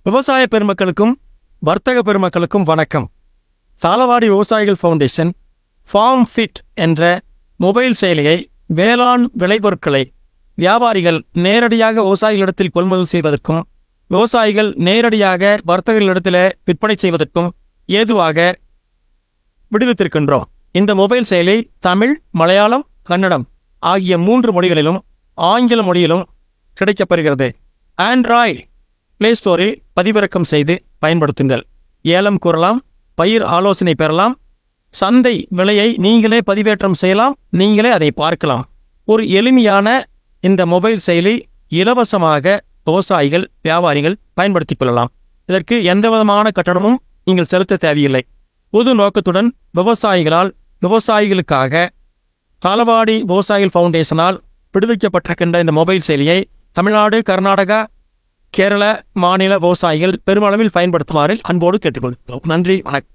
விவசாய பெருமக்களுக்கும் வர்த்தக பெருமக்களுக்கும் வணக்கம். தாளவாடி விவசாயிகள் ஃபவுண்டேஷன் ஃபார்ம் ஃபிட் என்ற மொபைல் செயலியை வேளாண் விளைபொருட்களை வியாபாரிகள் நேரடியாக விவசாயிகளிடத்தில் கொள்முதல் செய்வதற்கும் விவசாயிகள் நேரடியாக வர்த்தகர்களிடத்தில் விற்பனை செய்வதற்கும் ஏதுவாக விடுவித்திருக்கின்றோம். இந்த மொபைல் செயலி தமிழ், மலையாளம், கன்னடம் ஆகிய 3 மொழிகளிலும் ஆங்கில மொழியிலும் கிடைக்கப்பெறுகிறது. ஆண்ட்ராய்டு பிளே ஸ்டோரில் பதிவிறக்கம் செய்து பயன்படுத்துங்கள். ஏலம் கூறலாம், பயிர் ஆலோசனை பெறலாம், சந்தை விலையை நீங்களே பதிவேற்றம் செய்யலாம், நீங்களே அதை பார்க்கலாம். ஒரு எளிமையான இந்த மொபைல் செயலி இலவசமாக விவசாயிகள், வியாபாரிகள் பயன்படுத்திக் கொள்ளலாம். இதற்கு எந்தவிதமான கட்டணமும் நீங்கள் செலுத்த தேவையில்லை. பொது நோக்கத்துடன் விவசாயிகளுக்காக தாளவாடி விவசாயிகள் ஃபவுண்டேஷனால் விடுவிக்கப்பட்டிருக்கின்ற இந்த மொபைல் செயலியை தமிழ்நாடு, கர்நாடகா, கேரள மாநில விவசாயிகள் பெருமளவில் பயன்படுத்துமாறு அன்போடு கேட்டுக்கொள்கிறோம். நன்றி, வணக்கம்.